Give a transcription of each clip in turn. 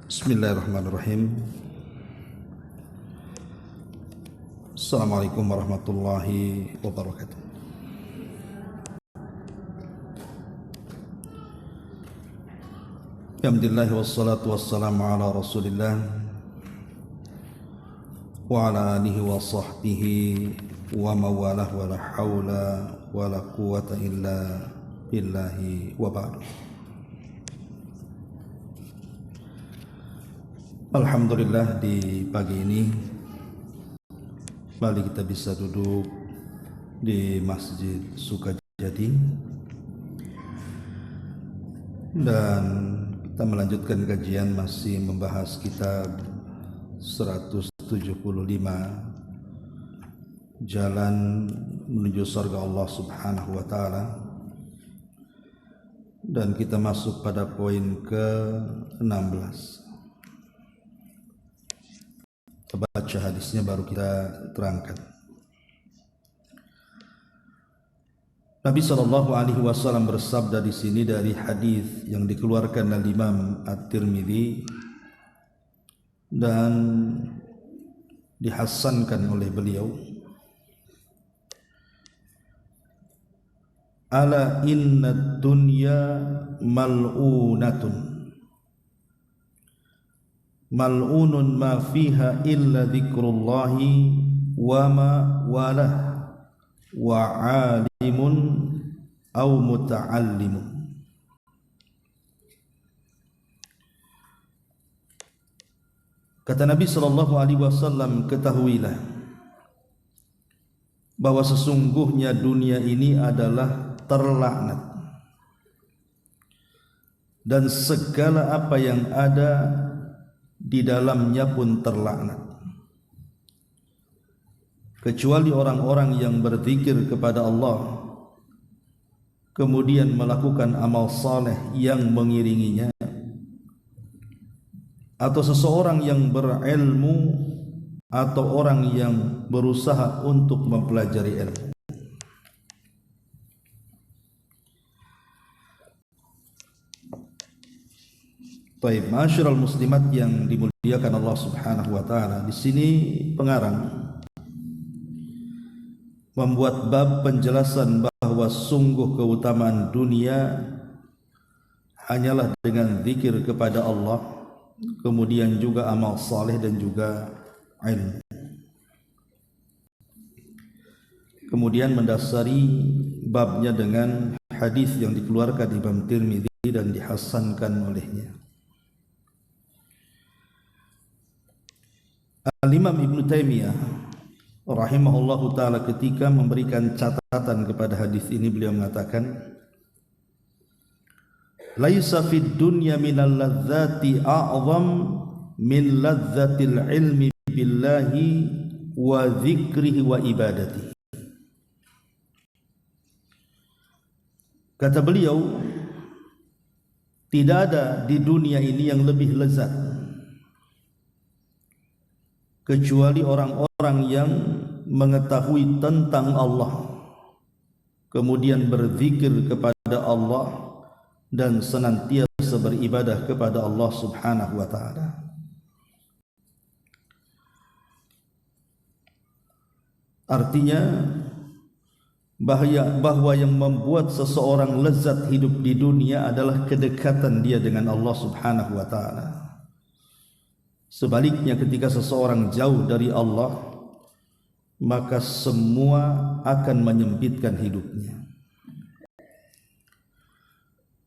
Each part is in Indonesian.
Bismillahirrahmanirrahim. Assalamualaikum warahmatullahi wabarakatuh. Alhamdulillah wassalatu wassalamu ala Rasulillah wa ala alihi wa sahbihi wa mawalah wa la hawla wa la quwata illa billahi wa ba'du. Alhamdulillah, di pagi ini kembali kita bisa duduk di Masjid Sukajadi dan kita melanjutkan kajian masih membahas kitab 175 Jalan Menuju Surga Allah Subhanahu wa Ta'ala, dan kita masuk pada poin ke-16. Kita baca hadisnya baru kita terangkan. Nabi SAW bersabda di sini dari hadis yang dikeluarkan oleh Imam At-Tirmidzi dan dihasankan oleh beliau. Ala inna dunya mal'unatun mal'unun ma fiha illa dzikrullahi wa ma walah wa alimun aw muta'allimun. Kata Nabi SAW, ketahuilah bahwa sesungguhnya dunia ini adalah terlaknat dan segala apa yang ada di dalamnya pun terlaknat, kecuali orang-orang yang berzikir kepada Allah kemudian melakukan amal saleh yang mengiringinya, atau seseorang yang berilmu atau orang yang berusaha untuk mempelajari ilmu. Baik, ma'asyiral muslimat yang dimuliakan Allah Subhanahu wa Ta'ala, di sini pengarang membuat bab penjelasan bahwa sungguh keutamaan dunia hanyalah dengan zikir kepada Allah, kemudian juga amal saleh dan juga ilmu. Kemudian mendasari babnya dengan hadis yang dikeluarkan Imam Tirmidzi dan dihasankan olehnya. Al-Imam Ibn Taimiyah rahimahullahu ta'ala ketika memberikan catatan kepada hadis ini, beliau mengatakan, laisa fid dunya minal ladzati a'zam min ladzatil ilmi billahi wa dzikrihi wa ibadatihi. Kata beliau, tidak ada di dunia ini yang lebih lezat kecuali orang-orang yang mengetahui tentang Allah, kemudian berzikir kepada Allah dan senantiasa beribadah kepada Allah Subhanahu wa Ta'ala. Artinya bahwa yang membuat seseorang lezat hidup di dunia adalah kedekatan dia dengan Allah Subhanahu wa Ta'ala. Sebaliknya, ketika seseorang jauh dari Allah, maka semua akan menyempitkan hidupnya.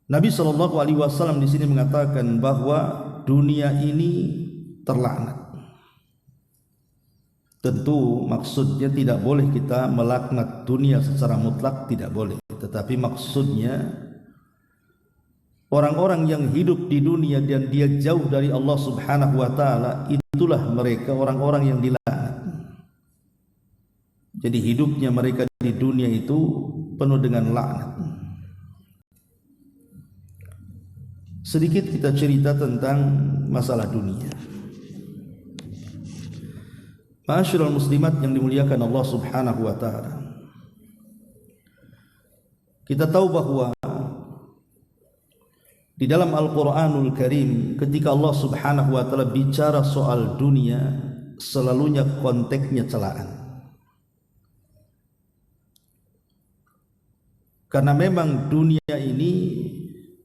Nabi SAW di sini mengatakan bahwa dunia ini terlaknat. Tentu maksudnya tidak boleh kita melaknat dunia secara mutlak, tidak boleh. Tetapi maksudnya orang-orang yang hidup di dunia dan dia jauh dari Allah Subhanahu wa Ta'ala, itulah mereka orang-orang yang dilaknat. Jadi hidupnya mereka di dunia itu penuh dengan laknat. Sedikit kita cerita tentang masalah dunia. Ma'asyiral muslimat yang dimuliakan Allah Subhanahu wa Ta'ala, kita tahu bahwa Di dalam Al-Quranul Karim, ketika Allah Subhanahu wa Ta'ala bicara soal dunia, selalunya konteksnya celaan. Karena memang dunia ini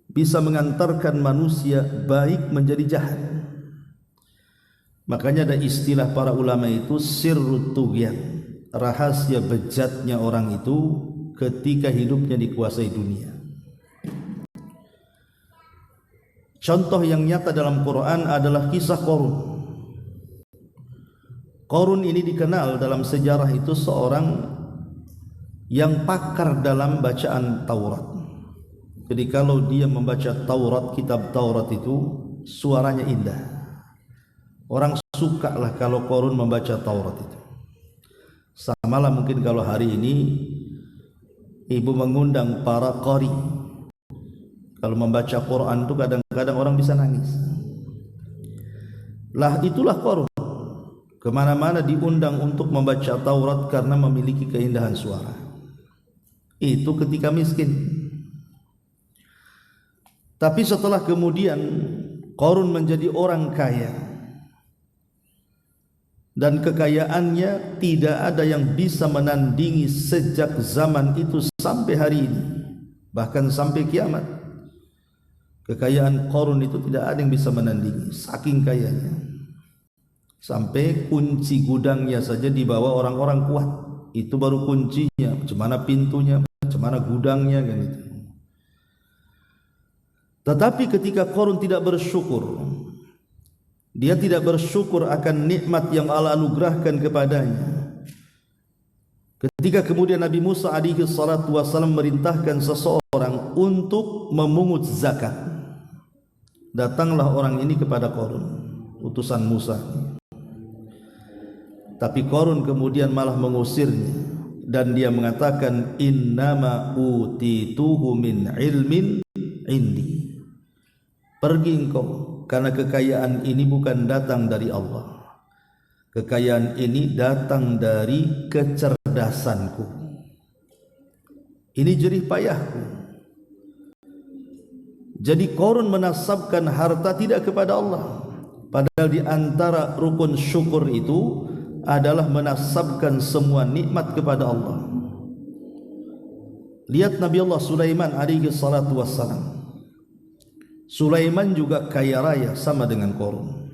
bisa mengantarkan manusia baik menjadi jahat. Makanya ada istilah para ulama itu sirrut tughyan, rahasia bejatnya orang itu ketika hidupnya dikuasai dunia. Contoh yang nyata dalam Quran adalah kisah Qarun. Qarun ini dikenal dalam sejarah itu seorang yang pakar dalam bacaan Taurat. Jadi kalau dia membaca Taurat, kitab Taurat itu suaranya indah. Orang suka lah kalau Qarun membaca Taurat itu. Sama lah mungkin kalau hari ini ibu mengundang para qari. Kalau membaca Quran itu kadang-kadang orang bisa nangis. Lah itulah Qarun. Kemana-mana diundang untuk membaca Taurat karena memiliki keindahan suara. Itu ketika miskin. Tapi setelah kemudian Qarun menjadi orang kaya, dan kekayaannya tidak ada yang bisa menandingi sejak zaman itu sampai hari ini, bahkan sampai kiamat. Kekayaan Qarun itu tidak ada yang bisa menandingi, saking kayanya. Sampai kunci gudangnya saja dibawa orang-orang kuat. Itu baru kuncinya, macam mana pintunya, macam mana gudangnya kan itu. Tetapi ketika Qarun tidak bersyukur, dia tidak bersyukur akan nikmat yang Allah anugerahkan kepadanya. Ketika kemudian Nabi Musa alaihi salatu wasallam merintahkan seseorang untuk memungut zakat, datanglah orang ini kepada Qarun, utusan Musa. Tapi Qarun kemudian malah mengusirnya, dan dia mengatakan innama utituhu min ilmin indi. Pergi engkau, karena kekayaan ini bukan datang dari Allah. Kekayaan ini datang dari kecerdasanku. Ini jerih payahku. Jadi Qarun menasabkan harta tidak kepada Allah, padahal di antara rukun syukur itu adalah menasabkan semua nikmat kepada Allah. Lihat Nabi Allah Sulaiman alaihi salatu wassalam. Sulaiman juga kaya raya sama dengan Qarun.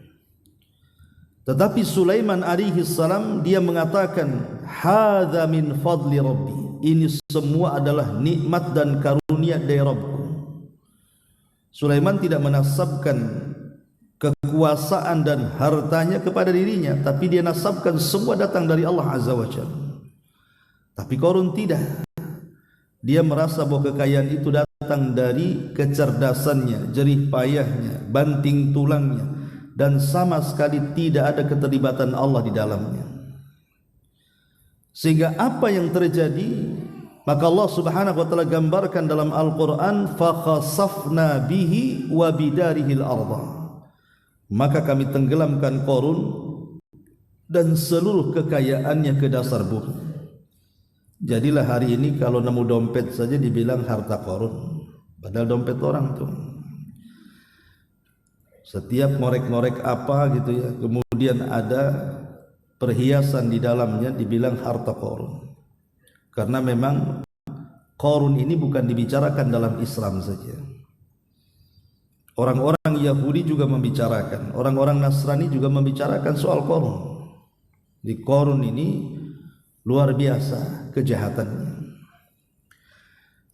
Tetapi Sulaiman alaihi salam dia mengatakan hadza min fadli rabbi. Ini semua adalah nikmat dan karunia dari Rabbku. Sulaiman tidak menasabkan kekuasaan dan hartanya kepada dirinya, tapi dia nasabkan semua datang dari Allah Azza wa Jalla. Tapi Qarun tidak. Dia merasa bahwa kekayaan itu datang dari kecerdasannya, jerih payahnya, banting tulangnya, dan sama sekali tidak ada keterlibatan Allah di dalamnya. Sehingga apa yang terjadi? Maka Allah Subhanahu wa taala gambarkan dalam Al-Qur'an fa khasafna bihi wa bidarihil ardh. Maka kami tenggelamkan Qarun dan seluruh kekayaannya ke dasar bumi. Jadilah hari ini kalau nemu dompet saja dibilang harta Qarun, padahal dompet orang tuh. Setiap ngorek-ngorek apa gitu ya, kemudian ada perhiasan di dalamnya dibilang harta Qarun. Karena memang Qarun ini bukan dibicarakan dalam Islam saja. Orang-orang Yahudi juga membicarakan, orang-orang Nasrani juga membicarakan soal Qarun. Di Qarun ini luar biasa kejahatannya.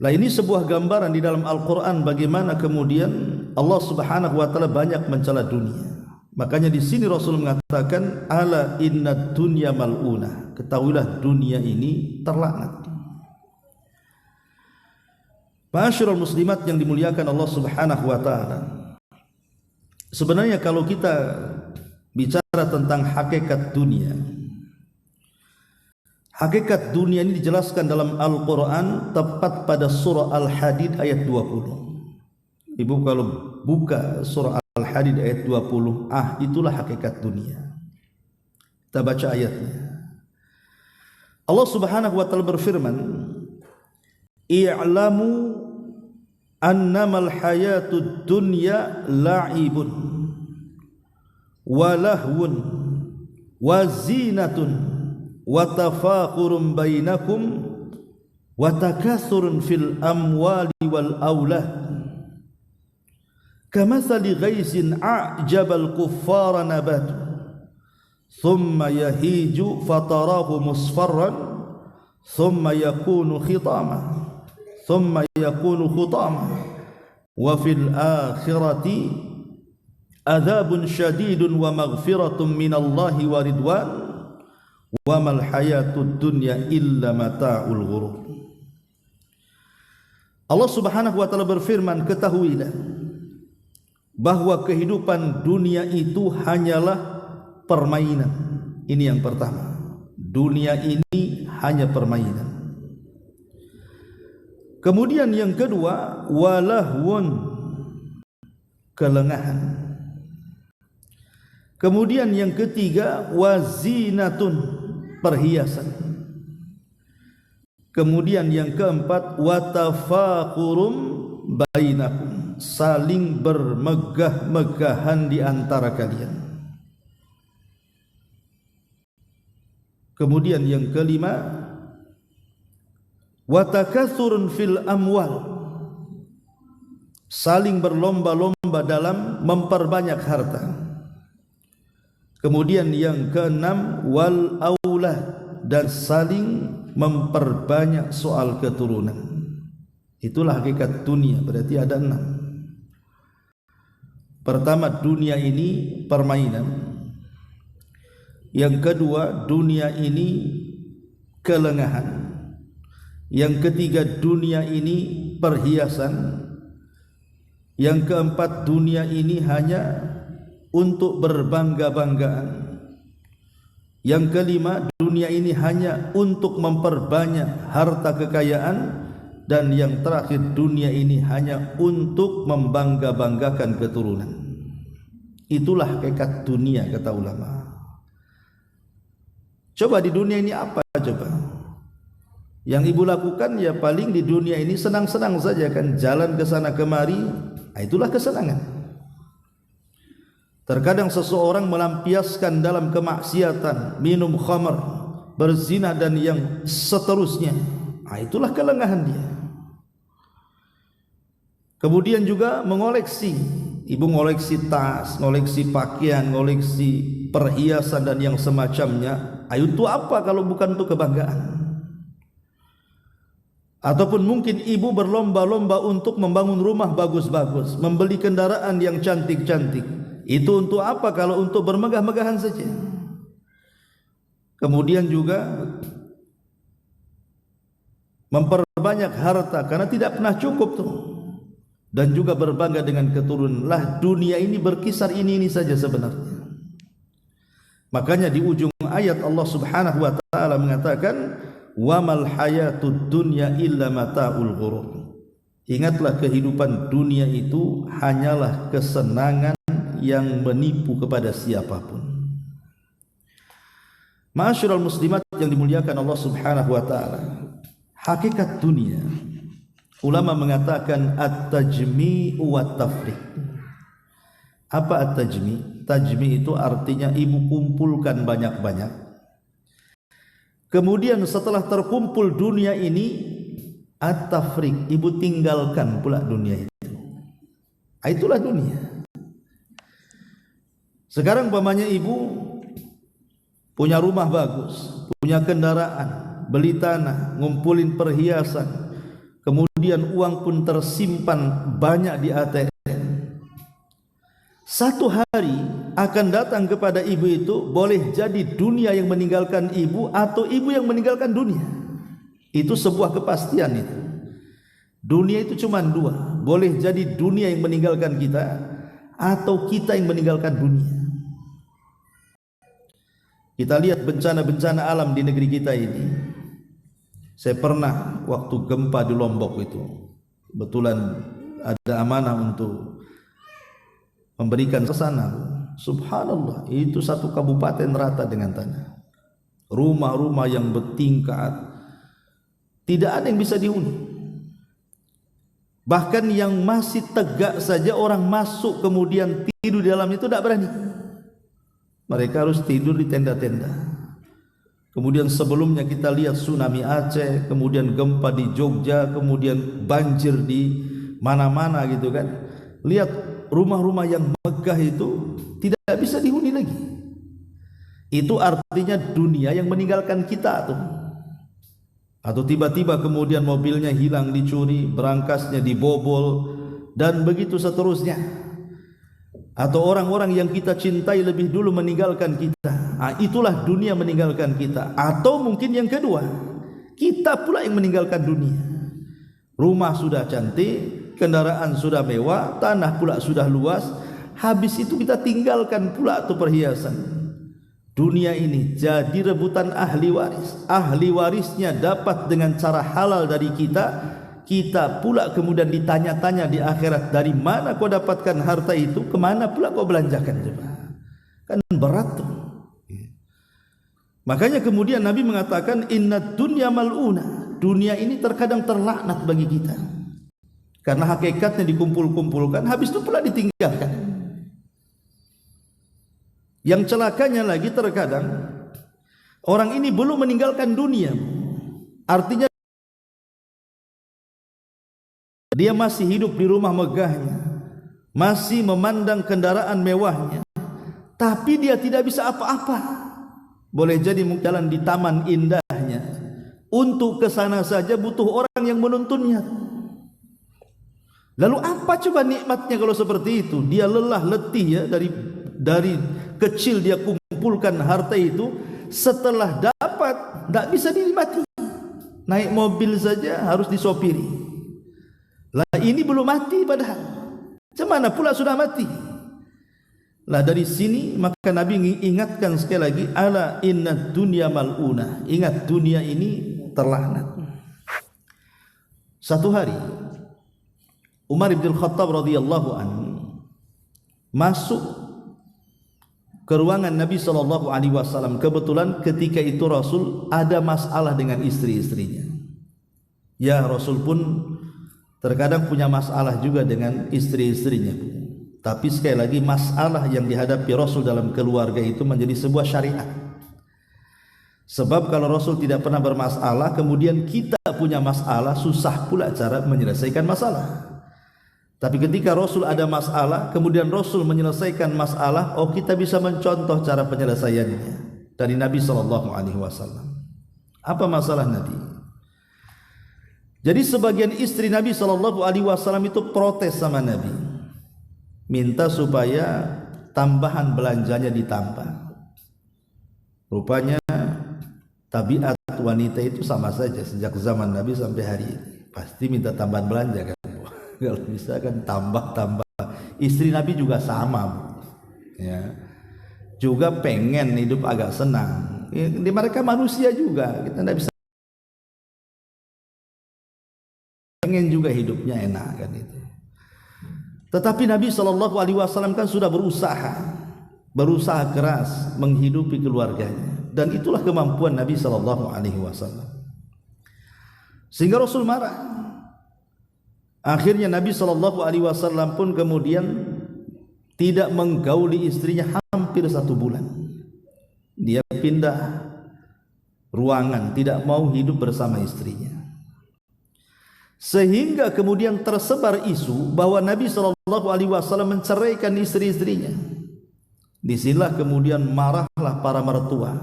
Nah, ini sebuah gambaran di dalam Al-Quran bagaimana kemudian Allah Subhanahu wa taala banyak mencela dunia. Makanya di sini Rasul mengatakan ala inna dunya mal'unah. Ketahuilah dunia ini terlaknat. Ma'asyiral muslimat yang dimuliakan Allah Subhanahu wa taala. Sebenarnya kalau kita bicara tentang hakikat dunia, hakikat dunia ini dijelaskan dalam Al-Quran tepat pada surah Al-Hadid ayat 20. Ibu kalau buka surah Al-Hadid ayat 20, itulah hakikat dunia. Kita baca ayatnya. Allah Subhanahu wa taala berfirman, "I'lamu annamal hayatud dunya la'ibun wa lahwun wa zinatun wa tafakhurun bainakum wa takathurun fil amwali wal aulad kamathali ghaisin a'jabal kuffara nabatu thumma yahiju fatarahu musfarran thumma yakunu khitama thumma yakunu khutama wa fil akhirati adzabun syadidun wa maghfiratun minallahi wa ridwan wa mal hayatud dunya illa mata'ul ghurur. Allah Subhanahu wa taala berfirman, ketahuilah bahwa kehidupan dunia itu hanyalah permainan. Ini yang pertama. Dunia ini hanya permainan. Kemudian yang kedua, walahwun, kelengahan. Kemudian yang ketiga, wazinatun, perhiasan. Kemudian yang keempat, watafaqurum bainakum, saling bermegah-megahan di antara kalian. Kemudian yang kelima, wa takathurun fil amwal, saling berlomba-lomba dalam memperbanyak harta. Kemudian yang keenam, wal aulad, dan saling memperbanyak soal keturunan. Itulah hakikat dunia, berarti ada 6. Pertama, dunia ini permainan. Yang kedua, dunia ini kelengahan. Yang ketiga, dunia ini perhiasan. Yang keempat, dunia ini hanya untuk berbangga-banggaan. Yang kelima, dunia ini hanya untuk memperbanyak harta kekayaan. Dan yang terakhir, dunia ini hanya untuk membangga-banggakan keturunan. Itulah hakikat dunia, kata ulama. Coba di dunia ini apa coba? Yang ibu lakukan ya paling di dunia ini senang-senang saja kan, jalan ke sana kemari, itulah kesenangan. Terkadang seseorang melampiaskan dalam kemaksiatan, minum khamar, berzina dan yang seterusnya, itulah kelengahan dia. Kemudian juga mengoleksi, ibu ngoleksi tas, ngoleksi pakaian, ngoleksi perhiasan dan yang semacamnya. Itu apa kalau bukan untuk kebanggaan? Ataupun mungkin ibu berlomba-lomba untuk membangun rumah bagus-bagus, membeli kendaraan yang cantik-cantik. Itu untuk apa kalau untuk bermegah-megahan saja? Kemudian juga memperbanyak harta karena tidak pernah cukup tuh. Dan juga berbangga dengan keturunan. Lah dunia ini berkisar ini saja sebenarnya. Makanya di ujung ayat Allah Subhanahu wa taala mengatakan, wa mal hayatud dunya illa mata'ul ghurur. Ingatlah kehidupan dunia itu hanyalah kesenangan yang menipu kepada siapapun. Ma'asyiral muslimat yang dimuliakan Allah Subhanahu wa taala, hakikat dunia ulama mengatakan at-tajmi' wa tafriq. Apa at-tajmi'? Tajmi' itu artinya ibu kumpulkan banyak-banyak. Kemudian setelah terkumpul dunia ini, at-tafriq, ibu tinggalkan pula dunia itu. Itulah dunia. Sekarang umpamanya ibu punya rumah bagus, punya kendaraan, beli tanah, ngumpulin perhiasan, kemudian uang pun tersimpan banyak di ATM. Satu hari akan datang kepada ibu itu, boleh jadi dunia yang meninggalkan ibu atau ibu yang meninggalkan dunia. Itu sebuah kepastian itu. Dunia itu cuma dua, boleh jadi dunia yang meninggalkan kita atau kita yang meninggalkan dunia. Kita lihat bencana-bencana alam di negeri kita ini. Saya pernah waktu gempa di Lombok itu, kebetulan ada amanah untuk memberikan ke sana. Subhanallah, itu satu kabupaten rata dengan tanah. Rumah-rumah yang bertingkat, tidak ada yang bisa dihuni. Bahkan yang masih tegak saja orang masuk kemudian tidur di dalam itu tidak berani. Mereka harus tidur di tenda-tenda. Kemudian sebelumnya kita lihat tsunami Aceh, kemudian gempa di Jogja, kemudian banjir di mana-mana gitu kan. Lihat rumah-rumah yang megah itu tidak bisa dihuni lagi. Itu artinya dunia yang meninggalkan kita tuh. Atau tiba-tiba kemudian mobilnya hilang, dicuri, berangkasnya dibobol, dan begitu seterusnya. Atau orang-orang yang kita cintai lebih dulu meninggalkan kita. Itulah dunia meninggalkan kita. Atau mungkin yang kedua, kita pula yang meninggalkan dunia. Rumah sudah cantik, kendaraan sudah mewah, tanah pula sudah luas. Habis itu kita tinggalkan pula tuh perhiasan. Dunia ini jadi rebutan ahli waris. Ahli warisnya dapat dengan cara halal dari kita. Kita pula kemudian ditanya-tanya di akhirat, dari mana kau dapatkan harta itu, kemana pula kau belanjakan? Coba. Kan berat tuh. Makanya kemudian Nabi mengatakan inna dunya mal'una. Dunia ini terkadang terlaknat bagi kita. Karena hakikatnya dikumpul-kumpulkan, habis itu pula ditinggalkan. Yang celakanya lagi terkadang orang ini belum meninggalkan dunia. Artinya dia masih hidup di rumah megahnya, masih memandang kendaraan mewahnya, tapi dia tidak bisa apa-apa. Boleh jadi jalan di taman indahnya, untuk ke sana saja butuh orang yang menuntunnya. Lalu apa coba nikmatnya kalau seperti itu? Dia lelah letih ya, dari kecil dia kumpulkan harta itu, setelah dapat tidak bisa dinikmati. Naik mobil saja harus disopiri. Lah ini belum mati padahal. Cemana pula sudah mati. Lah dari sini maka Nabi ingatkan sekali lagi, ala inna dunya mal'una. Ingat dunia ini terlaknat. Satu hari Umar bin Khattab radhiyallahu anhu masuk ke ruangan Nabi SAW. Kebetulan ketika itu Rasul ada masalah dengan istri-istrinya. Ya, Rasul pun terkadang punya masalah juga dengan istri-istrinya. Tapi sekali lagi masalah yang dihadapi Rasul dalam keluarga itu menjadi sebuah syariat. Sebab kalau Rasul tidak pernah bermasalah, kemudian kita punya masalah, susah pula cara menyelesaikan masalah. Tapi ketika Rasul ada masalah, kemudian Rasul menyelesaikan masalah, kita bisa mencontoh cara penyelesaiannya dari Nabi SAW. Apa masalah Nabi? Jadi sebagian istri Nabi SAW itu protes sama Nabi, minta supaya tambahan belanjanya ditambah. Rupanya tabiat wanita itu sama saja sejak zaman Nabi sampai hari ini, pasti minta tambahan belanja kan. Kalau bisa kan tambah. Istri Nabi juga sama, ya, juga pengen hidup agak senang. Mereka manusia juga, kita tidak bisa pengen juga hidupnya enak kan itu. Tetapi Nabi SAW kan sudah berusaha keras menghidupi keluarganya, dan itulah kemampuan Nabi SAW. Sehingga Rasul marah. Akhirnya Nabi SAW pun kemudian tidak menggauli istrinya hampir 1 bulan. Dia pindah ruangan, tidak mau hidup bersama istrinya. Sehingga kemudian tersebar isu bahwa Nabi SAW menceraikan istri-istrinya. Disinilah kemudian marahlah para mertua.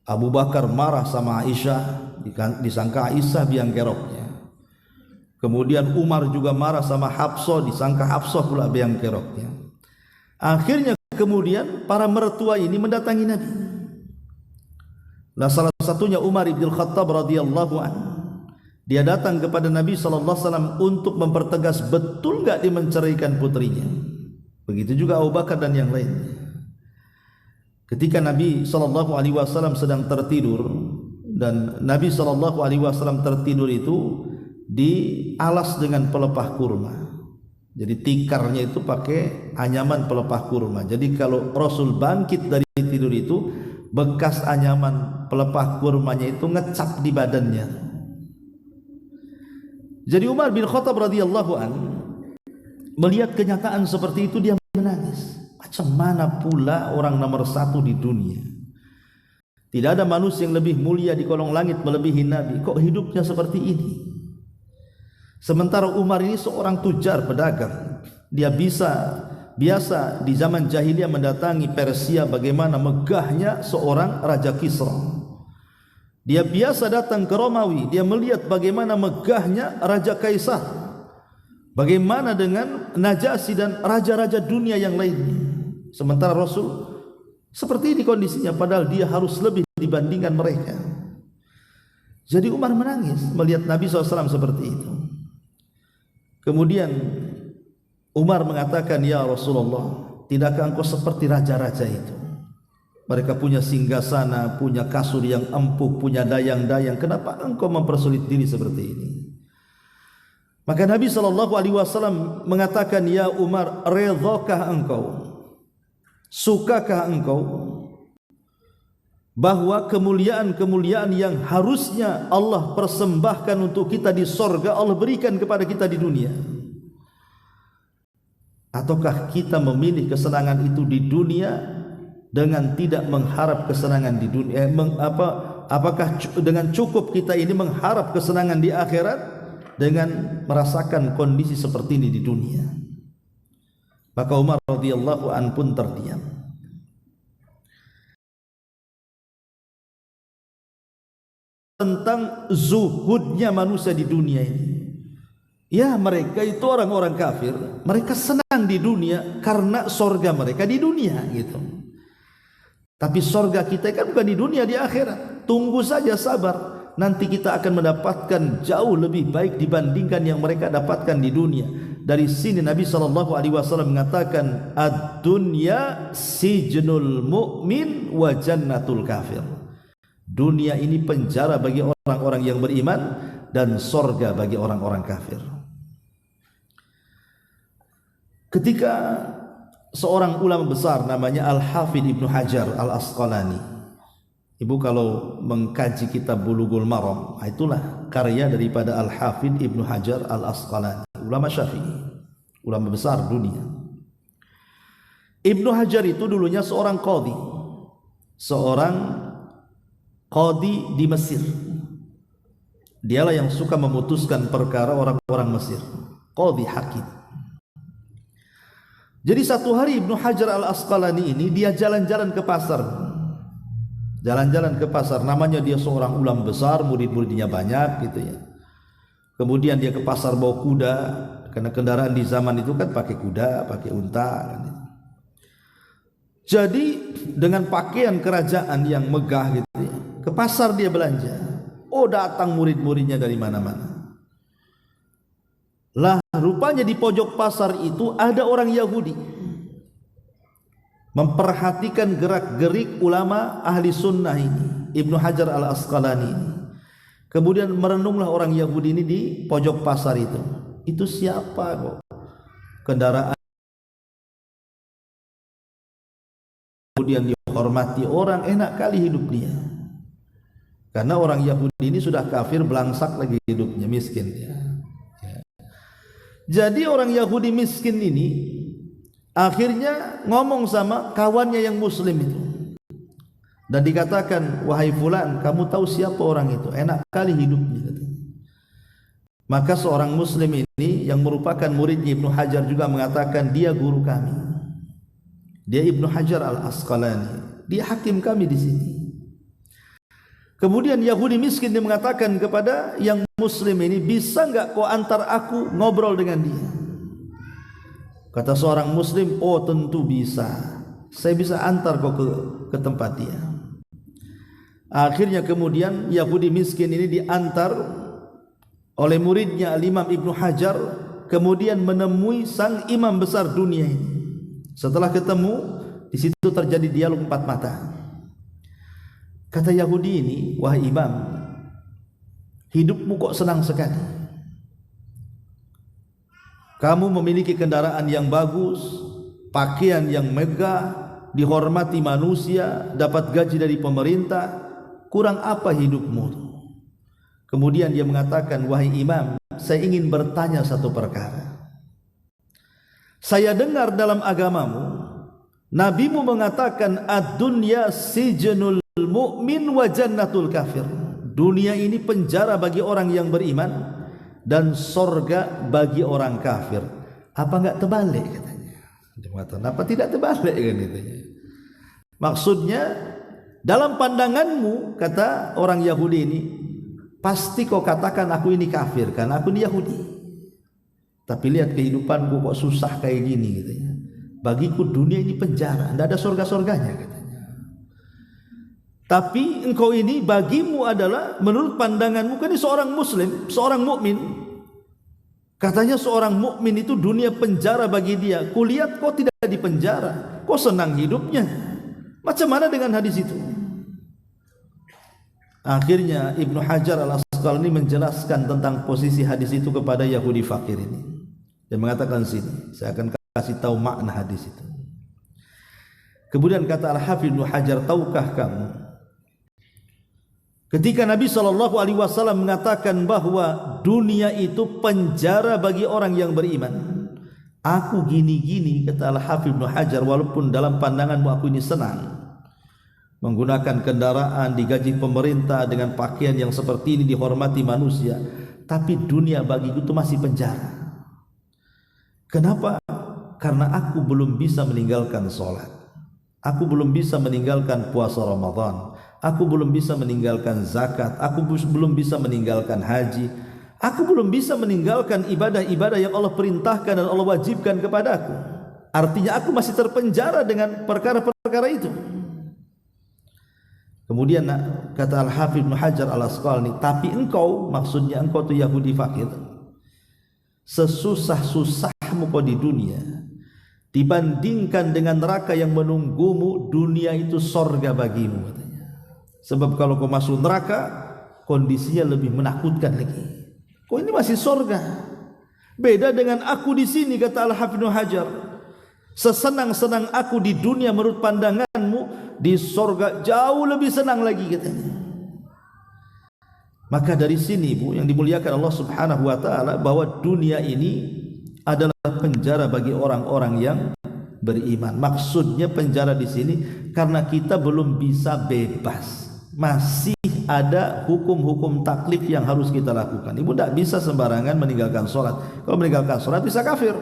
Abu Bakar marah sama Aisyah, disangka Aisyah biang keroknya. Kemudian Umar juga marah sama Hafsah, disangka Hafsah pula biang keroknya. Akhirnya kemudian para mertua ini mendatangi Nabi. Nah, salah satunya Umar bin Khattab radhiyallahu anhu. Dia datang kepada Nabi SAW untuk mempertegas betul enggak dia menceraikan putrinya. Begitu juga Abu Bakar dan yang lainnya. Ketika Nabi SAW sedang tertidur, dan Nabi SAW tertidur itu dialas dengan pelepah kurma. Jadi tikarnya itu pakai anyaman pelepah kurma. Jadi kalau Rasul bangkit dari tidur itu, bekas anyaman pelepah kurmanya itu ngecap di badannya. Jadi Umar bin Khattab radhiyallahu an melihat kenyataan seperti itu, dia menangis. Macam mana pula orang nomor satu di dunia, tidak ada manusia yang lebih mulia di kolong langit melebihi Nabi, kok hidupnya seperti ini? Sementara Umar ini seorang tujar pedagang, dia biasa di zaman jahiliyah mendatangi Persia, bagaimana megahnya seorang Raja Kisra. Dia biasa datang ke Romawi, dia melihat bagaimana megahnya Raja Kaisar, bagaimana dengan Najasyi dan raja-raja dunia yang lainnya. Sementara Rasul seperti ini kondisinya, padahal dia harus lebih dibandingkan mereka. Jadi Umar menangis melihat Nabi SAW seperti itu. Kemudian Umar mengatakan, ya Rasulullah, tidakkah engkau seperti raja-raja itu? Mereka punya singgasana, punya kasur yang empuk, punya dayang-dayang. Kenapa engkau mempersulit diri seperti ini? Maka Nabi SAW mengatakan, ya Umar, redhakah engkau, sukakah engkau bahwa kemuliaan-kemuliaan yang harusnya Allah persembahkan untuk kita di sorga, Allah berikan kepada kita di dunia? Ataukah kita memilih kesenangan itu di dunia dengan tidak mengharap kesenangan di dunia? Apakah dengan cukup kita ini mengharap kesenangan di akhirat dengan merasakan kondisi seperti ini di dunia? Maka Umar radhiyallahu an pun terdiam. Tentang zuhudnya manusia di dunia ini. Ya, mereka itu orang-orang kafir, mereka senang di dunia karena sorga mereka di dunia gitu. Tapi sorga kita kan bukan di dunia, di akhirat. Tunggu saja, sabar, nanti kita akan mendapatkan jauh lebih baik dibandingkan yang mereka dapatkan di dunia. Dari sini Nabi SAW mengatakan, ad-dunya sijnul mu'min wa jannatul kafir. Dunia ini penjara bagi orang-orang yang beriman dan sorga bagi orang-orang kafir. Ketika seorang ulama besar namanya Al-Hafidh Ibnu Hajar Al-Asqalani, ibu kalau mengkaji kitab Bulughul Maram, itulah karya daripada Al-Hafidh Ibnu Hajar Al-Asqalani, ulama Syafi'i, ulama besar dunia. Ibnu Hajar itu dulunya seorang qadhi di Mesir. Dialah yang suka memutuskan perkara orang-orang Mesir, qadhi hakim. Jadi satu hari Ibnu Hajar Al-Asqalani ini dia jalan-jalan ke pasar. Jalan-jalan ke pasar, namanya dia seorang ulama besar, murid-muridnya banyak gitu ya. Kemudian dia ke pasar bawa kuda, karena kendaraan di zaman itu kan pakai kuda, pakai unta kan. Jadi dengan pakaian kerajaan yang megah gitu ya, ke pasar dia belanja. Oh, datang murid-muridnya dari mana-mana. Lah rupanya di pojok pasar itu ada orang Yahudi memperhatikan gerak-gerik ulama ahli sunnah ini, Ibnu Hajar Al-Asqalani. Kemudian merenunglah orang Yahudi ini di pojok pasar itu. Itu siapa kok? Kendaraan kemudian dihormati orang, enak kali hidup dia. Karena orang Yahudi ini sudah kafir, belangsak lagi hidupnya, miskin dia. Jadi orang Yahudi miskin ini akhirnya ngomong sama kawannya yang muslim itu, dan dikatakan, wahai fulan, kamu tahu siapa orang itu? Enak kali hidupnya. Maka seorang muslim ini yang merupakan muridnya Ibnu Hajar juga mengatakan, dia guru kami, dia Ibnu Hajar Al-Asqalani, dia hakim kami di sini. Kemudian Yahudi miskin dia mengatakan kepada yang muslim ini, bisa enggak kau antar aku ngobrol dengan dia? Kata seorang muslim, oh tentu bisa, saya bisa antar kau ke tempat dia. Akhirnya kemudian Yahudi miskin ini diantar oleh muridnya Al-Imam Ibnu Hajar, kemudian menemui sang imam besar dunia ini. Setelah ketemu, di situ terjadi dialog empat mata. Kata Yahudi ini, wahai imam, hidupmu kok senang sekali. Kamu memiliki kendaraan yang bagus, pakaian yang megah, dihormati manusia, dapat gaji dari pemerintah. Kurang apa hidupmu? Kemudian dia mengatakan, wahai imam, saya ingin bertanya satu perkara. Saya dengar dalam agamamu, nabimu mengatakan ad-dunya sijnul mu'min wa jannatul kafir. Dunia ini penjara bagi orang yang beriman dan sorga bagi orang kafir. Apa enggak terbalik katanya? Dia mengatakan, apa tidak terbalik kan katanya? Maksudnya, dalam pandanganmu, kata orang Yahudi ini, pasti kau katakan aku ini kafir karena aku ini Yahudi. Tapi lihat kehidupanku kok susah kayak gini katanya. Bagiku dunia ini penjara, tidak ada surga-surganya katanya. Tapi engkau ini bagimu adalah menurut pandanganmu kan ini seorang muslim, seorang mukmin. Katanya seorang mukmin itu dunia penjara bagi dia. Kulihat kau tidak di penjara, kau senang hidupnya. Macam mana dengan hadis itu? Akhirnya Ibnu Hajar Al-Asqalani menjelaskan tentang posisi hadis itu kepada Yahudi fakir ini. Dia mengatakan sini, saya akan kasih tahu makna hadis itu. Kemudian kata Al-Hafidz Ibnu Hajar, tahukah kamu ketika Nabi SAW mengatakan bahwa dunia itu penjara bagi orang yang beriman, aku gini-gini, kata Al-Hafidz Ibnu Hajar, walaupun dalam pandanganmu aku ini senang menggunakan kendaraan, digaji pemerintah, dengan pakaian yang seperti ini, dihormati manusia, tapi dunia bagiku itu masih penjara. Kenapa? Karena aku belum bisa meninggalkan sholat, aku belum bisa meninggalkan puasa Ramadan, aku belum bisa meninggalkan zakat, aku belum bisa meninggalkan haji, aku belum bisa meninggalkan ibadah-ibadah yang Allah perintahkan dan Allah wajibkan kepada aku. Artinya aku masih terpenjara dengan perkara-perkara itu. Kemudian kata Al-Hafidz Ibnu Hajar Al-Asqalani, tapi engkau, maksudnya engkau tu Yahudi fakir, sesusah-susahmu kau di dunia dibandingkan dengan neraka yang menunggumu, dunia itu sorga bagimu katanya. Sebab kalau kau masuk neraka, kondisinya lebih menakutkan lagi. Kau ini masih sorga. Beda dengan aku di sini, kata Al-Hafidz Ibnu Hajar. Sesenang-senang aku di dunia menurut pandanganmu, di sorga jauh lebih senang lagi katanya. Maka dari sini Bu yang dimuliakan Allah Subhanahu wa taala, bahwa dunia ini adalah penjara bagi orang-orang yang beriman. Maksudnya penjara di sini karena kita belum bisa bebas. Masih ada hukum-hukum taklif yang harus kita lakukan. Ibu tidak bisa sembarangan meninggalkan sholat. Kalau meninggalkan sholat bisa kafir.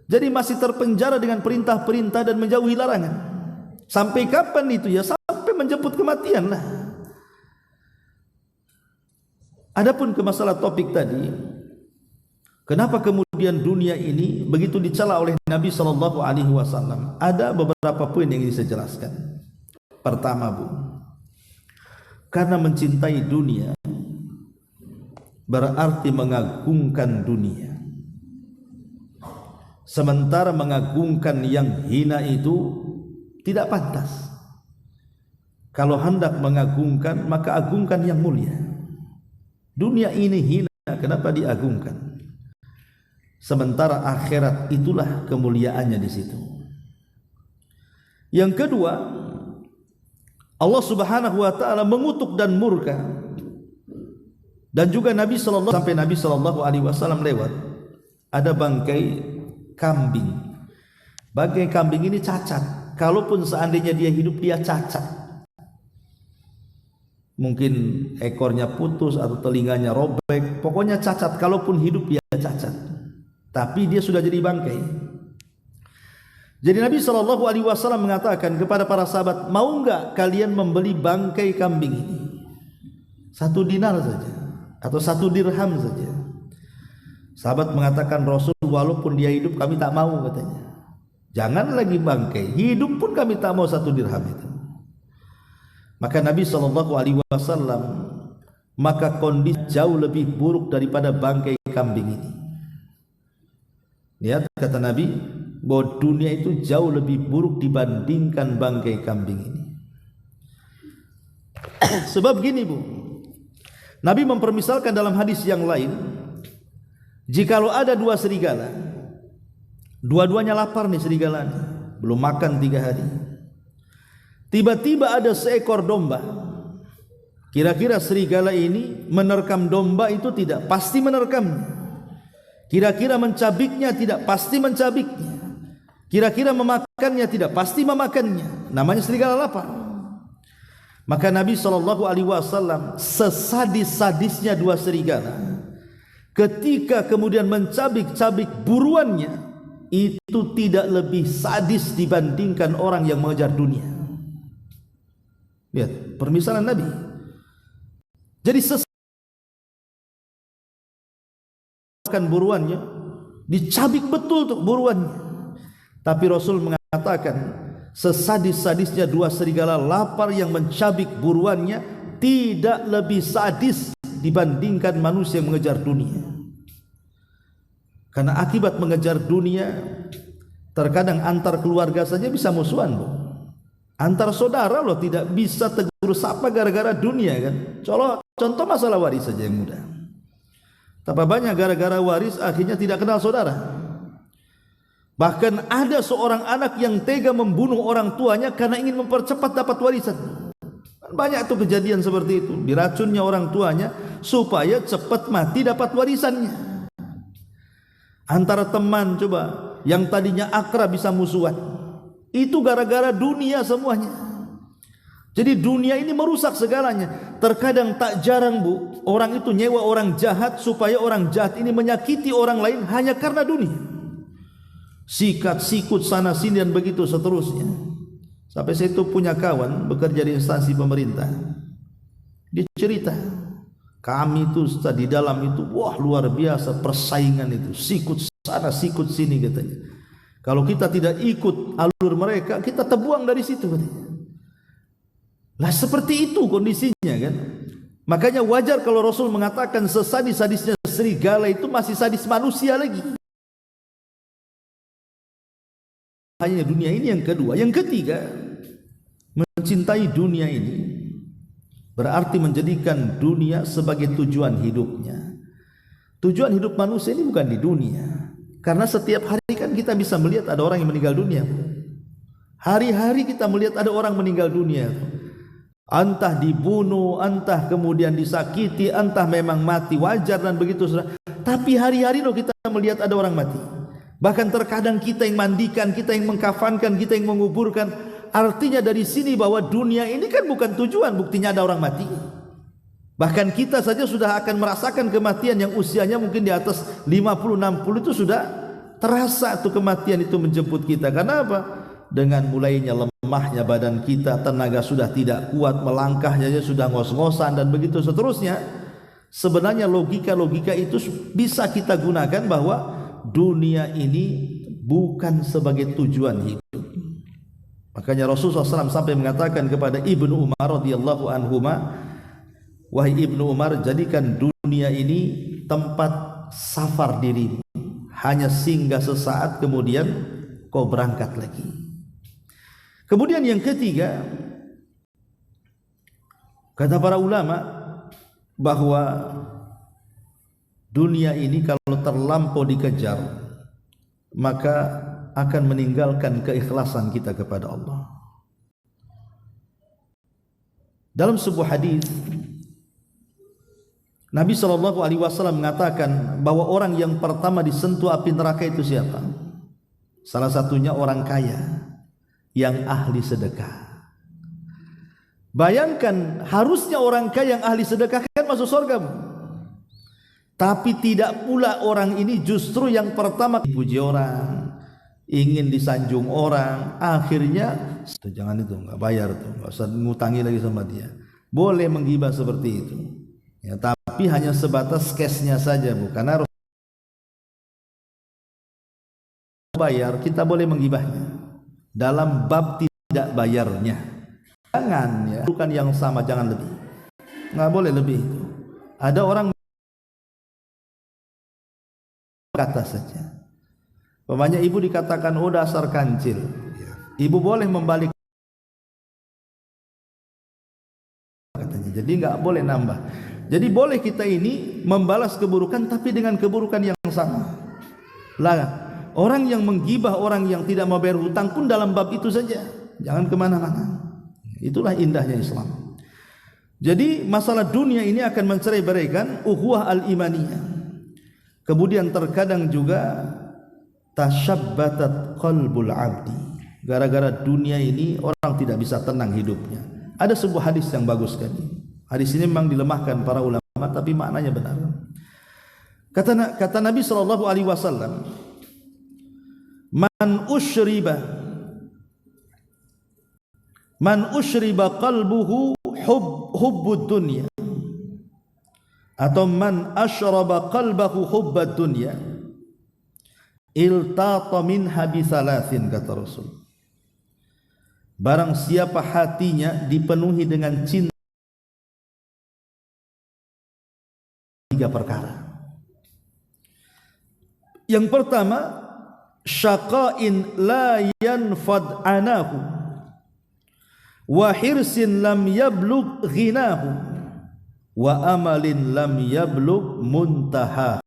Jadi masih terpenjara dengan perintah-perintah dan menjauhi larangan. Sampai kapan itu? Ya sampai menjemput kematian lah. Adapun ke masalah topik tadi, kenapa kemudian dunia ini begitu dicela oleh Nabi SAW? Ada beberapa poin yang ingin saya jelaskan. Pertama Bu, karena mencintai dunia berarti mengagungkan dunia. Sementara mengagungkan yang hina itu tidak pantas. Kalau hendak mengagungkan, maka agungkan yang mulia. Dunia ini hina, kenapa diagungkan? Sementara akhirat itulah kemuliaannya di situ. Yang kedua, Allah Subhanahu wa taala mengutuk dan murka. Dan juga Nabi sallallahu sampai Nabi sallallahu alaihi wasallam lewat, ada bangkai kambing. Bangkai kambing ini cacat. Kalaupun seandainya dia hidup, dia cacat. Mungkin ekornya putus atau telinganya robek, pokoknya cacat. Kalaupun hidup dia cacat. Tapi dia sudah jadi bangkai. Jadi Nabi SAW mengatakan kepada para sahabat, mau enggak kalian membeli bangkai kambing ini? 1 dinar saja atau 1 dirham saja. Sahabat mengatakan, Rasul, walaupun dia hidup kami tak mau katanya. Jangan lagi bangkai, hidup pun kami tak mau 1 dirham itu. Maka Nabi SAW, maka kondisi jauh lebih buruk daripada bangkai kambing ini. Lihat kata Nabi, bahwa dunia itu jauh lebih buruk dibandingkan bangkai kambing ini. Sebab gini Bu, Nabi mempermisalkan dalam hadis yang lain, jikalau ada 2 serigala, dua-duanya lapar nih serigalanya, belum makan 3 hari. Tiba-tiba ada seekor domba Kira-kira serigala ini menerkam domba itu tidak pasti menerkamnya. Kira-kira mencabiknya tidak pasti mencabiknya. Kira-kira memakannya tidak pasti memakannya. Namanya serigala lapar. Maka Nabi SAW sesadis-sadisnya dua serigala, ketika kemudian mencabik-cabik buruannya, itu tidak lebih sadis dibandingkan orang yang mengejar dunia. Lihat permisalan Nabi. Jadi kan buruannya dicabik betul tuh buruannya. Tapi Rasul mengatakan sesadis-sadisnya dua serigala lapar yang mencabik buruannya tidak lebih sadis dibandingkan manusia yang mengejar dunia. Karena akibat mengejar dunia, terkadang antar keluarga saja bisa musuhan, Bu. Antar saudara loh tidak bisa tegur sapa gara-gara dunia kan. Contoh masalah waris saja yang mudah. Tapi banyak gara-gara waris akhirnya tidak kenal saudara. Bahkan ada seorang anak yang tega membunuh orang tuanya karena ingin mempercepat dapat warisan. Banyak tuh kejadian seperti itu. Diracunnya orang tuanya supaya cepat mati dapat warisannya. Antara teman coba yang tadinya akrab bisa musuhan. Itu gara-gara dunia semuanya. Jadi dunia ini merusak segalanya. Terkadang tak jarang, Bu, orang itu nyewa orang jahat supaya orang jahat ini menyakiti orang lain hanya karena dunia. Sikat sikut sana sini dan begitu seterusnya. Sampai saya itu punya kawan bekerja di instansi pemerintah. Dia cerita, kami itu di dalam itu wah luar biasa persaingan itu, sikut sana sikut sini katanya. Kalau kita tidak ikut alur mereka, kita terbuang dari situ katanya. Lah seperti itu kondisinya kan. Makanya wajar kalau Rasul mengatakan sesadis-sadisnya serigala itu masih sadis manusia lagi. Hanya dunia ini yang kedua. Yang ketiga, mencintai dunia ini berarti menjadikan dunia sebagai tujuan hidupnya. Tujuan hidup manusia ini bukan di dunia. Karena setiap hari kan kita bisa melihat ada orang yang meninggal dunia. Hari-hari kita melihat ada orang meninggal dunia. Entah dibunuh, entah kemudian disakiti, entah memang mati wajar dan begitu. Tapi hari-hari loh kita melihat ada orang mati. Bahkan terkadang kita yang mandikan, kita yang mengkafankan, kita yang menguburkan. Artinya dari sini bahwa dunia ini kan bukan tujuan, buktinya ada orang mati. Bahkan kita saja sudah akan merasakan kematian yang usianya mungkin di atas 50-60 itu sudah terasa tuh kematian itu menjemput kita. Karena apa? Dengan mulainya lemahnya badan kita, tenaga sudah tidak kuat, melangkahnya sudah ngos-ngosan dan begitu seterusnya. Sebenarnya logika-logika itu bisa kita gunakan bahwa dunia ini bukan sebagai tujuan hidup. Makanya Rasulullah SAW sampai mengatakan kepada Ibnu Umar radhiyallahu anhuma, wahai Ibnu Umar, jadikan dunia ini tempat safar dirimu, hanya singgah sesaat kemudian kau berangkat lagi. Kemudian yang ketiga, kata para ulama bahwa dunia ini kalau terlampau dikejar maka akan meninggalkan keikhlasan kita kepada Allah. Dalam sebuah hadis Nabi SAW mengatakan bahwa orang yang pertama disentuh api neraka itu siapa? Salah satunya orang kaya yang ahli sedekah. Bayangkan harusnya orang kaya yang ahli sedekah kan masuk surga. Tapi tidak pula orang ini justru yang pertama dipuji orang, ingin disanjung orang, akhirnya jangan itu, nggak bayar tuh, nggak usah ngutangi lagi sama dia. Boleh menggibah seperti itu, ya, tapi hanya sebatas cashnya saja, Bu. Karena bayar kita boleh menggibahnya dalam bab tidak bayarnya. Jangan ya, bukan yang sama, jangan lebih, nggak boleh lebih. Ada orang kata saja. Pemanya ibu dikatakan oh dasar kancil. Ibu boleh membalik katanya. Jadi nggak boleh nambah. Jadi boleh kita ini membalas keburukan tapi dengan keburukan yang sama. Lah orang yang menggibah orang yang tidak mau bayar hutang pun dalam bab itu saja. Jangan kemana-mana. Itulah indahnya Islam. Jadi masalah dunia ini akan mencerai-beraikan ukhuwah al-imaniyah. Kemudian terkadang juga tashabbatat qalbul abdi. Gara-gara dunia ini orang tidak bisa tenang hidupnya. Ada sebuah hadis yang bagus sekali. Hadis ini memang dilemahkan para ulama tapi maknanya benar. Kata Nabi sallallahu alaihi wasallam, Man ushriba qalbuhu hubbud dunya, atau man ashraba qalbahu hubbad dunya iltata minha bithalathin, kata Rasul. Barang siapa hatinya dipenuhi dengan cinta, tiga perkara. Yang pertama, syaqa'in la yanfad anahu wa hirsin lam yablugh ghinahu wa amalin lam yablugh muntahahu.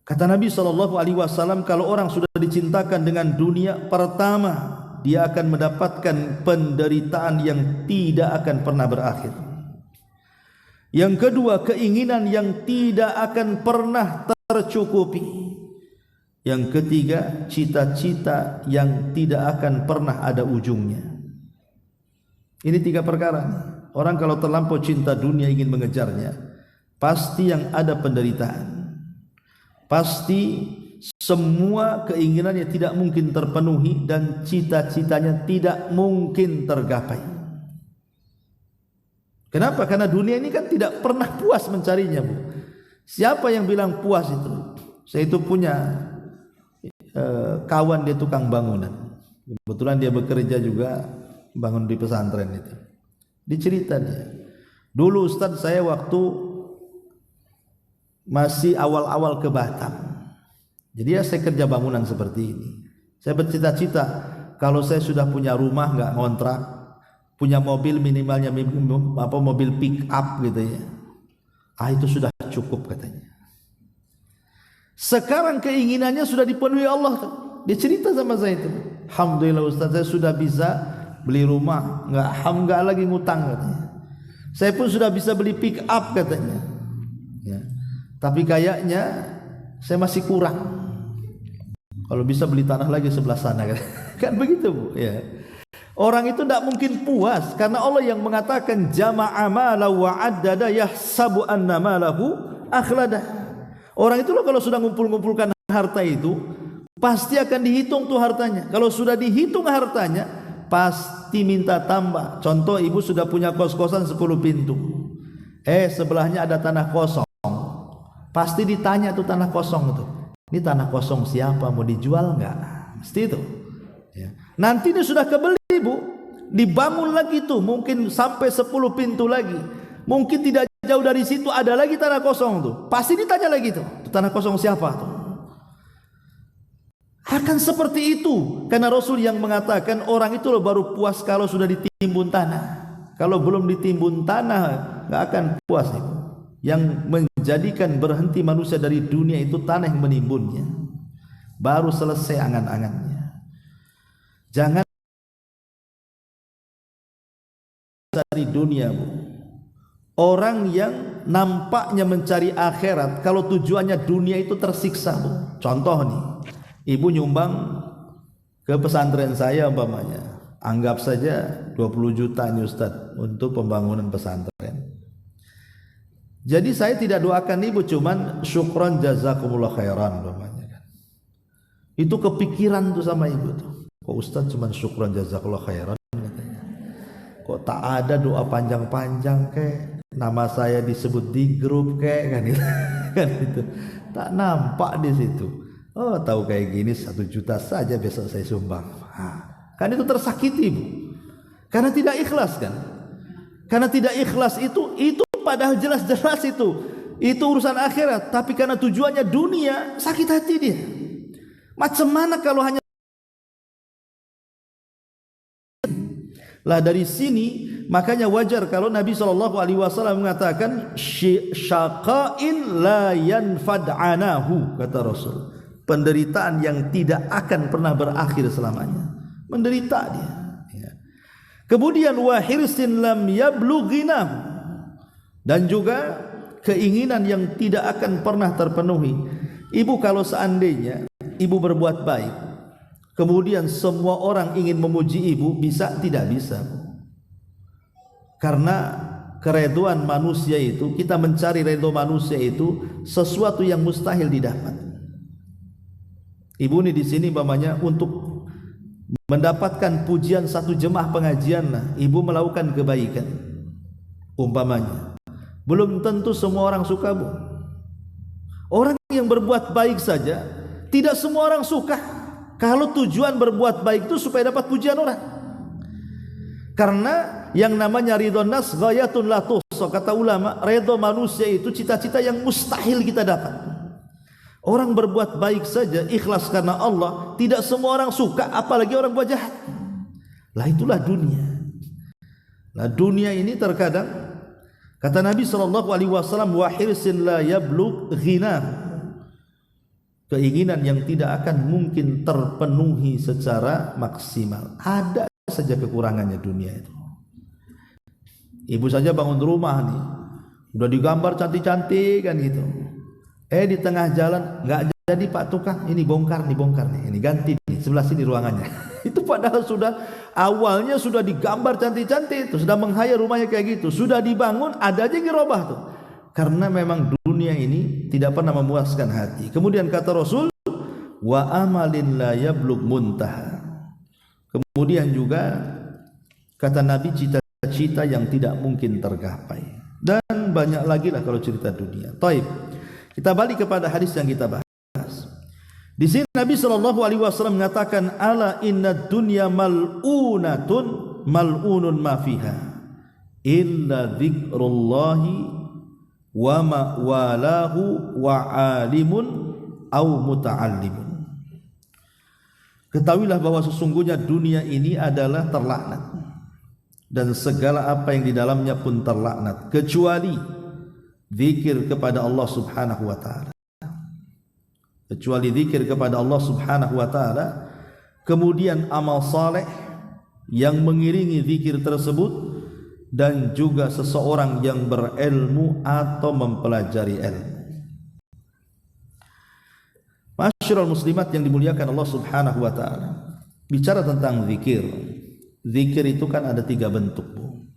Kata Nabi SAW, kalau orang sudah dicintakan dengan dunia, pertama dia akan mendapatkan penderitaan yang tidak akan pernah berakhir. Yang kedua, keinginan yang tidak akan pernah tercukupi. Yang ketiga, cita-cita yang tidak akan pernah ada ujungnya. Ini tiga perkara. Orang kalau terlampau cinta dunia ingin mengejarnya, pasti yang ada penderitaan. Pasti semua keinginannya tidak mungkin terpenuhi dan cita-citanya tidak mungkin tergapai. Kenapa? Karena dunia ini kan tidak pernah puas mencarinya, Bu. Siapa yang bilang puas itu? Saya itu punya kawan, dia tukang bangunan. Kebetulan dia bekerja juga bangun di pesantren itu. Dicerita dia, dulu Ustadz saya waktu masih awal-awal ke Batam. Jadi ya saya kerja bangunan seperti ini. Saya bercita-cita kalau saya sudah punya rumah nggak ngontrak, punya mobil minimalnya mobil pick up gitu ya. Itu sudah cukup katanya. Sekarang keinginannya sudah dipenuhi Allah. Dia cerita sama saya itu. Alhamdulillah Ustaz, saya sudah bisa beli rumah, nggak lagi ngutang katanya. Saya pun sudah bisa beli pick up katanya. Ya. Tapi kayaknya saya masih kurang. Kalau bisa beli tanah lagi sebelah sana kan begitu, Bu. Ya. Orang itu tidak mungkin puas karena Allah yang mengatakan jama'a mala wa addada yahsabu anna malahu akhlada. Orang itu loh kalau sudah ngumpul-ngumpulkan harta itu pasti akan dihitung tuh hartanya. Kalau sudah dihitung hartanya pasti minta tambah. Contoh, ibu sudah punya kos-kosan 10 pintu. Sebelahnya ada tanah kosong. Pasti ditanya tuh tanah kosong itu. Ini tanah kosong siapa, mau dijual enggak? Mesti itu. Ya. Nanti ini sudah kebeli, Bu, dibangun lagi tuh, mungkin sampai 10 pintu lagi. Mungkin tidak jauh dari situ ada lagi tanah kosong tuh. Pasti ditanya lagi tuh, tanah kosong siapa tuh? Akan seperti itu. Karena Rasul yang mengatakan orang itu loh baru puas kalau sudah ditimbun tanah. Kalau belum ditimbun tanah enggak akan puas itu. Yang menjadikan berhenti manusia dari dunia itu tanah yang menimbunnya. Baru selesai angan-angannya. Jangan dari dunia, Bu. Orang yang nampaknya mencari akhirat, kalau tujuannya dunia itu tersiksa, Bu. Contoh nih, ibu nyumbang ke pesantren saya umpamanya, anggap saja 20 juta nih Ustaz untuk pembangunan pesantren. Jadi saya tidak doakan ibu, cuman syukran jazakumullah khairan umpamanya kan. Itu kepikiran tuh sama ibu tuh. Kok Ustaz cuman syukran jazakumullah khairan katanya. Kok tak ada doa panjang-panjang kek, nama saya disebut di grup kek kan itu. Kan itu. Tak nampak di situ. Oh, tahu kayak gini 1 juta saja besok saya sumbang. Kan itu tersakiti, Bu. Karena tidak ikhlas kan. Karena tidak ikhlas itu padahal jelas-jelas itu urusan akhirat, tapi karena tujuannya dunia, sakit hati dia. Macam mana kalau hanya lah dari sini, makanya wajar kalau Nabi SAW mengatakan syaqa'in la yanfad anahu, kata Rasul. Penderitaan yang tidak akan pernah berakhir selamanya. Menderita dia. Ya. Kemudian wa hirsin lam yablughina, dan juga keinginan yang tidak akan pernah terpenuhi. Ibu kalau seandainya ibu berbuat baik, kemudian semua orang ingin memuji ibu, bisa? Tidak bisa. Karena keredoan manusia itu, kita mencari redho manusia itu sesuatu yang mustahil didapat. Ibu ini di sini umpamanya untuk mendapatkan pujian satu jemaah pengajian lah, ibu melakukan kebaikan umpamanya, belum tentu semua orang suka, Bu. Orang yang berbuat baik saja tidak semua orang suka. Kalau tujuan berbuat baik itu supaya dapat pujian orang. Karena yang namanya ridho nas ghayatun la tuhsa, kata ulama, ridho manusia itu cita-cita yang mustahil kita dapat. Orang berbuat baik saja ikhlas karena Allah, tidak semua orang suka, apalagi orang buat jahat. Lah itulah dunia. Nah dunia ini terkadang, kata Nabi SAW, wa hirsin la yablugh ghina, keinginan yang tidak akan mungkin terpenuhi secara maksimal. Ada saja kekurangannya dunia itu. Ibu saja bangun rumah nih, udah digambar cantik-cantik kan gitu. Di tengah jalan nggak jadi, Pak tukang, ini bongkar nih, ini ganti nih, sebelah sini ruangannya. Itu padahal sudah awalnya sudah digambar cantik-cantik, itu sudah menghayal rumahnya kayak gitu, sudah dibangun, ada aja yang dirobah tuh. Karena memang dunia ini tidak pernah memuaskan hati. Kemudian kata Rasul, wa amalin la yablugh muntaha. Kemudian juga kata Nabi, cita-cita yang tidak mungkin tergapai. Dan banyak lagi lah kalau cerita dunia. Taib. Kita balik kepada hadis yang kita bahas. Di sini Nabi SAW mengatakan, ala inna dunya mal'unatun mal'unun ma fiha illa dzikrullahi wa ma'walahu wa alimun au muta'allimun. Ketahuilah bahwa sesungguhnya dunia ini adalah terlaknat, dan segala apa yang di dalamnya pun terlaknat, kecuali zikir kepada Allah Subhanahu wa taala. Kecuali zikir kepada Allah Subhanahu wa taala, kemudian amal saleh yang mengiringi zikir tersebut, dan juga seseorang yang berilmu atau mempelajari ilmu. Masyarul muslimat yang dimuliakan Allah Subhanahu wa taala, bicara tentang zikir. Zikir itu kan ada 3 bentuk, Bu.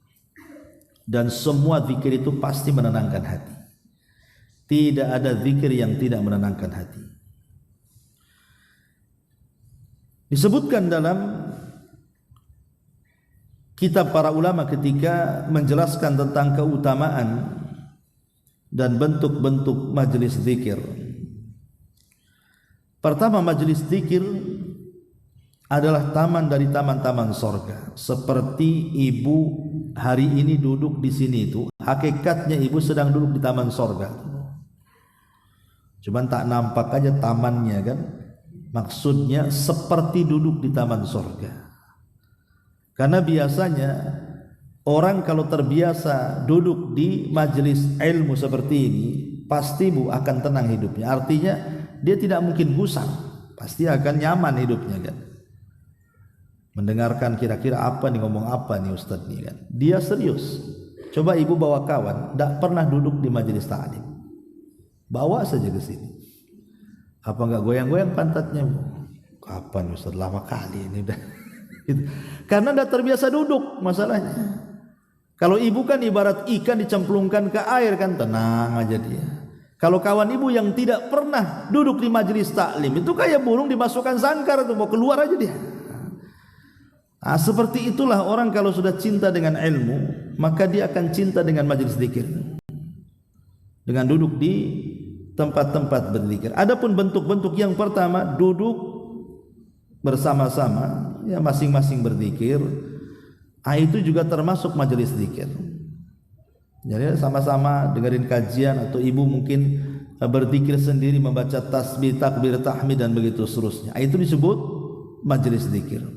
Dan semua zikir itu pasti menenangkan hati. Tidak ada zikir yang tidak menenangkan hati. Disebutkan dalam kitab para ulama ketika menjelaskan tentang keutamaan dan bentuk-bentuk majelis zikir. Pertama, majelis zikir adalah taman dari taman-taman sorga. Seperti ibu hari ini duduk di sini itu, hakikatnya ibu sedang duduk di taman sorga. Cuman tak nampak aja tamannya kan. Maksudnya seperti duduk di taman sorga. Karena biasanya orang kalau terbiasa duduk di majelis ilmu seperti ini, pasti Bu akan tenang hidupnya. Artinya dia tidak mungkin gusar, pasti akan nyaman hidupnya kan. Mendengarkan kira-kira apa nih, ngomong apa nih Ustadz nih kan. Dia serius. Coba ibu bawa kawan, tidak pernah duduk di majelis ta'lim, bawa saja ke sini. Apa enggak goyang-goyang pantatnya? Kapan Ustadz, lama kali ini udah. Karena tidak terbiasa duduk masalahnya. Kalau ibu kan ibarat ikan dicemplungkan ke air kan, tenang aja dia. Kalau kawan ibu yang tidak pernah duduk di majelis ta'lim, itu kayak burung dimasukkan sangkar tuh, mau keluar aja dia. Nah, seperti itulah orang kalau sudah cinta dengan ilmu, maka dia akan cinta dengan majelis zikir, dengan duduk di tempat-tempat berzikir. Adapun bentuk-bentuk yang pertama, duduk bersama-sama, ya masing-masing berzikir, itu juga termasuk majelis zikir. Jadi sama-sama dengerin kajian, atau ibu mungkin berzikir sendiri, membaca tasbih, takbir, tahmid dan begitu seterusnya. Itu disebut majelis zikir.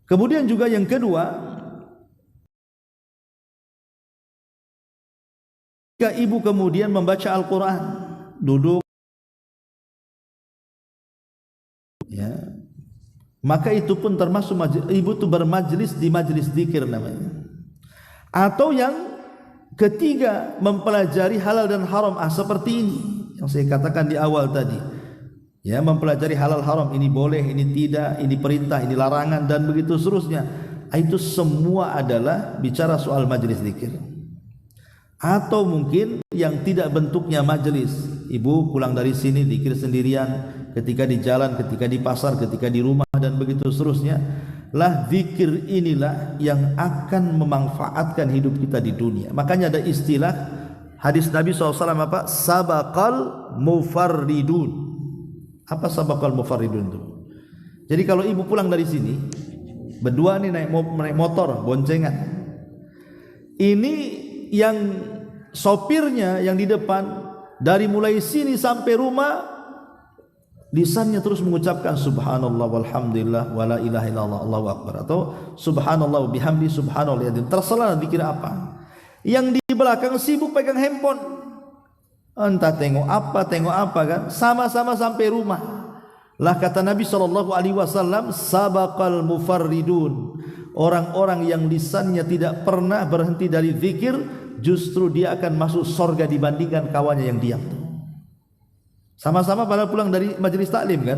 Kemudian juga yang kedua, jika ibu kemudian membaca Al-Quran, duduk ya, maka itu pun termasuk ibu itu bermajlis di majlis zikir namanya. Atau yang ketiga, mempelajari halal dan haram, seperti ini yang saya katakan di awal tadi, ya, mempelajari halal haram, ini boleh, ini tidak, ini perintah, ini larangan, dan begitu seterusnya. Itu semua adalah bicara soal majlis zikir. Atau mungkin yang tidak bentuknya majlis, ibu pulang dari sini zikir sendirian, ketika di jalan, ketika di pasar, ketika di rumah, dan begitu seterusnya. Lah zikir inilah yang akan memanfaatkan hidup kita di dunia. Makanya ada istilah hadis Nabi SAW apa? Sabaqal mufarridun. Apa sabaqal mufarridun itu? Jadi kalau ibu pulang dari sini berdua nih naik motor boncengan, ini yang sopirnya yang di depan, dari mulai sini sampai rumah lisannya terus mengucapkan subhanallah walhamdulillah wala ilaha illallah Allahu akbar, atau subhanallah bihamdi subhanallah, terserah zikir apa. Yang di belakang sibuk pegang handphone, entah tengok apa kan, sama-sama sampai rumah. Lah kata Nabi SAW, sabaqal mufarridun, orang-orang yang lisannya tidak pernah berhenti dari zikir, justru dia akan masuk surga dibandingkan kawannya yang diam. Sama-sama pada pulang dari majelis taklim kan,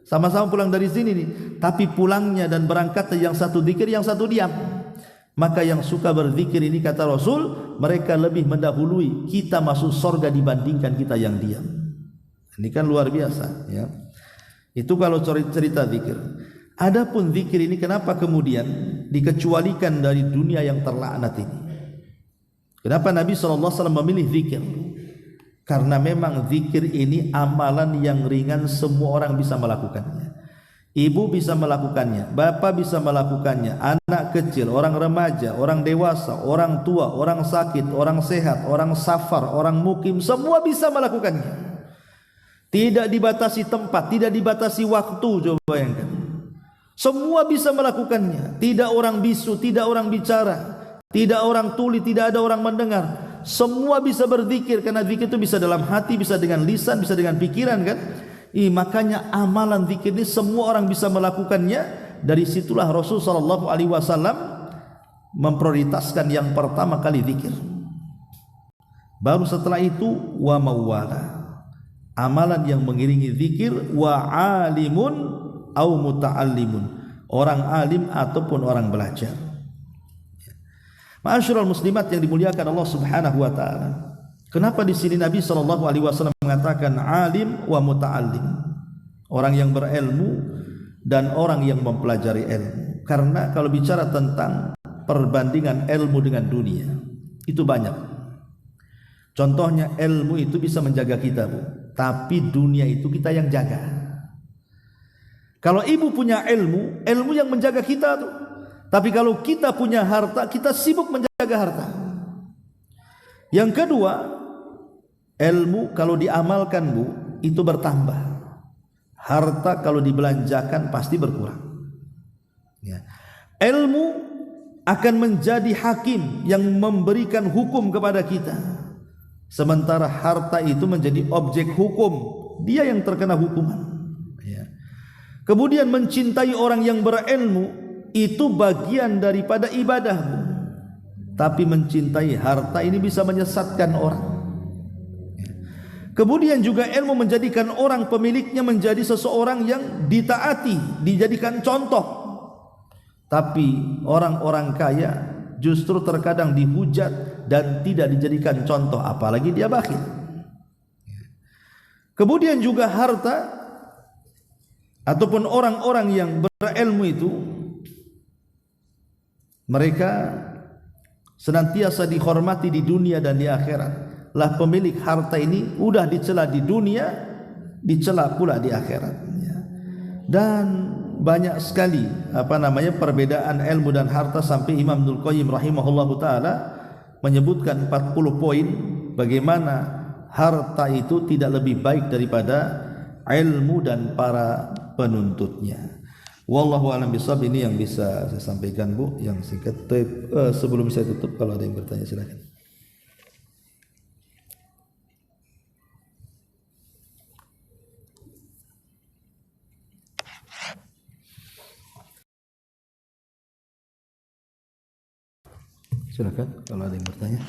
sama-sama pulang dari sini nih, tapi pulangnya dan berangkatnya yang satu zikir, yang satu diam. Maka yang suka berzikir ini kata Rasul, mereka lebih mendahului kita masuk surga dibandingkan kita yang diam. Ini kan luar biasa ya. Itu kalau cerita zikir. Adapun zikir ini kenapa kemudian dikecualikan dari dunia yang terlaknat ini? Kenapa Nabi SAW memilih zikir? Karena memang zikir ini amalan yang ringan, semua orang bisa melakukannya. Ibu bisa melakukannya, bapak bisa melakukannya, anak kecil, orang remaja, orang dewasa, orang tua, orang sakit, orang sehat, orang safar, orang mukim, semua bisa melakukannya. Tidak dibatasi tempat, tidak dibatasi waktu. Coba bayangkan, semua bisa melakukannya. Tidak orang bisu, tidak orang bicara, tidak orang tuli, tidak ada orang mendengar. Semua bisa berzikir, karena zikir itu bisa dalam hati, bisa dengan lisan, bisa dengan pikiran kan. Makanya amalan zikir ini semua orang bisa melakukannya. Dari situlah Rasul SAW memprioritaskan yang pertama kali zikir. Baru setelah itu wa mawala, amalan yang mengiringi zikir, wa alimun au muta'allimun, orang alim ataupun orang belajar. Ma'asyiral muslimat yang dimuliakan Allah Subhanahu wa taala. Kenapa di sini Nabi SAW mengatakan alim wa muta'allim, orang yang berilmu dan orang yang mempelajari ilmu? Karena kalau bicara tentang perbandingan ilmu dengan dunia, itu banyak. Contohnya ilmu itu bisa menjaga kita, Bu, tapi dunia itu kita yang jaga. Kalau ibu punya ilmu, ilmu yang menjaga kita tuh. Tapi kalau kita punya harta, kita sibuk menjaga harta. Yang kedua, ilmu kalau diamalkan, Bu, itu bertambah. Harta kalau dibelanjakan pasti berkurang ya. Ilmu akan menjadi hakim yang memberikan hukum kepada kita, sementara harta itu menjadi objek hukum, dia yang terkena hukuman ya. Kemudian mencintai orang yang berilmu itu bagian daripada ibadahmu, tapi mencintai harta ini bisa menyesatkan orang. Kemudian juga ilmu menjadikan orang pemiliknya menjadi seseorang yang ditaati, dijadikan contoh. Tapi orang-orang kaya justru terkadang dihujat dan tidak dijadikan contoh, apalagi dia bakhil. Kemudian juga harta ataupun orang-orang yang berilmu itu, mereka senantiasa dihormati di dunia dan di akhirat. Lah pemilik harta ini udah dicela di dunia, dicela pula di akhirat ya. Dan banyak sekali perbedaan ilmu dan harta, sampai Imam Ibnul Qayyim rahimahullahu taala menyebutkan 40 poin bagaimana harta itu tidak lebih baik daripada ilmu dan para penuntutnya. Wallahu a'lam bishawab. Ini yang bisa saya sampaikan, Bu, yang singkat. Sebelum saya tutup, kalau ada yang bertanya silakan. Silakan kalau ada yang bertanya.